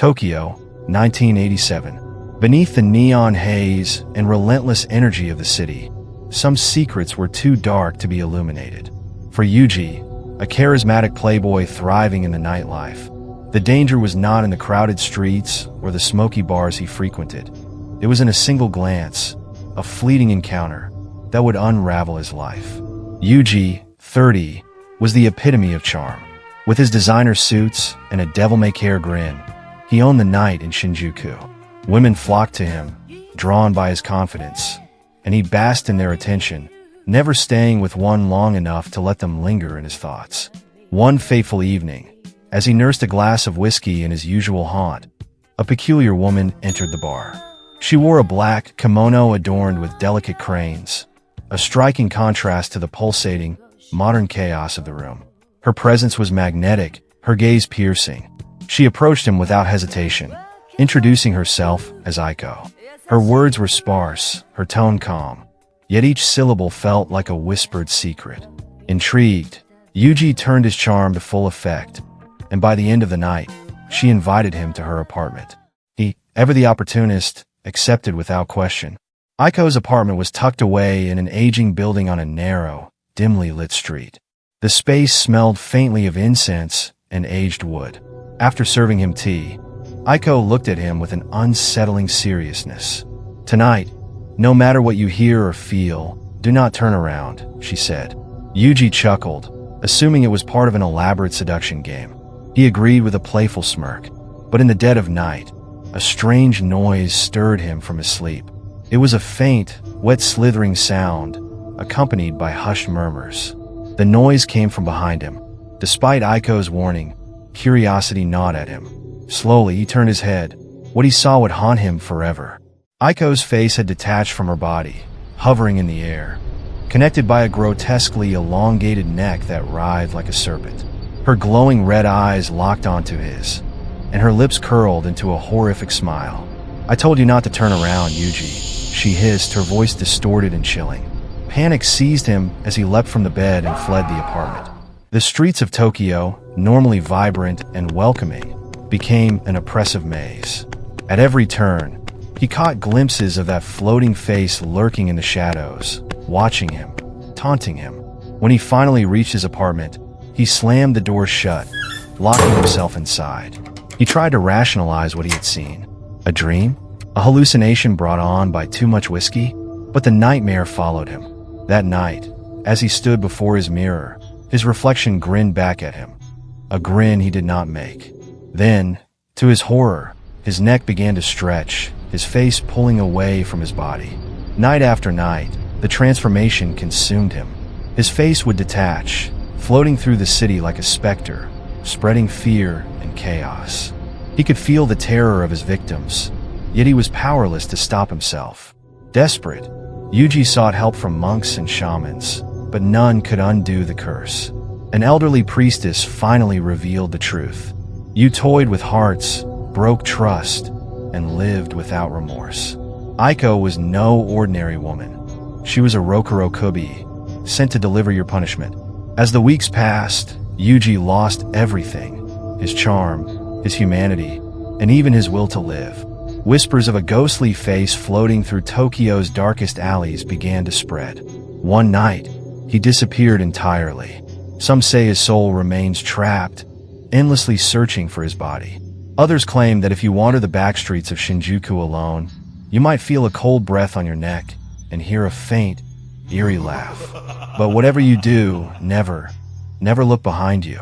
Tokyo, 1987. Beneath the neon haze and relentless energy of the city, some secrets were too dark to be illuminated. For Yuji, a charismatic playboy thriving in the nightlife, the danger was not in the crowded streets or the smoky bars he frequented. It was in a single glance, a fleeting encounter that would unravel his life. Yuji, 30, was the epitome of charm. With his designer suits and a devil-may-care grin, he owned the night in Shinjuku. Women flocked to him, drawn by his confidence, and he basked in their attention, never staying with one long enough to let them linger in his thoughts. One fateful evening, as he nursed a glass of whiskey in his usual haunt, a peculiar woman entered the bar. She wore a black kimono adorned with delicate cranes, a striking contrast to the pulsating, modern chaos of the room. Her presence was magnetic, her gaze piercing. She approached him without hesitation, introducing herself as Aiko. Her words were sparse, her tone calm, yet each syllable felt like a whispered secret. Intrigued, Yuji turned his charm to full effect, and by the end of the night, she invited him to her apartment. He, ever the opportunist, accepted without question. Aiko's apartment was tucked away in an aging building on a narrow, dimly lit street. The space smelled faintly of incense and aged wood. After serving him tea, Aiko looked at him with an unsettling seriousness. "Tonight, no matter what you hear or feel, do not turn around," she said. Yuji chuckled, assuming it was part of an elaborate seduction game. He agreed with a playful smirk, but in the dead of night, a strange noise stirred him from his sleep. It was a faint, wet slithering sound, accompanied by hushed murmurs. The noise came from behind him. Despite Aiko's warning, curiosity gnawed at him. Slowly, he turned his head. What he saw would haunt him forever. Aiko's face had detached from her body, hovering in the air, connected by a grotesquely elongated neck that writhed like a serpent. Her glowing red eyes locked onto his, and her lips curled into a horrific smile. "I told you not to turn around, Yuji," she hissed, her voice distorted and chilling. Panic seized him as he leapt from the bed and fled the apartment. The streets of Tokyo, normally vibrant and welcoming, became an oppressive maze. At every turn, he caught glimpses of that floating face lurking in the shadows, watching him, taunting him. When he finally reached his apartment, he slammed the door shut, locking himself inside. He tried to rationalize what he had seen. A dream? A hallucination brought on by too much whiskey? But the nightmare followed him. That night, as he stood before his mirror, his reflection grinned back at him. A grin he did not make. Then, to his horror, his neck began to stretch, his face pulling away from his body. Night after night, the transformation consumed him. His face would detach, floating through the city like a specter, spreading fear and chaos. He could feel the terror of his victims, yet he was powerless to stop himself. Desperate, Yuji sought help from monks and shamans, but none could undo the curse. An elderly priestess finally revealed the truth. "You toyed with hearts, broke trust, and lived without remorse." Aiko was no ordinary woman. She was a Rokurokubi, sent to deliver your punishment. As the weeks passed, Yuji lost everything: his charm, his humanity, and even his will to live. Whispers of a ghostly face floating through Tokyo's darkest alleys began to spread. One night, he disappeared entirely. Some say his soul remains trapped, endlessly searching for his body. Others claim that if you wander the backstreets of Shinjuku alone, you might feel a cold breath on your neck and hear a faint, eerie laugh. But whatever you do, never look behind you.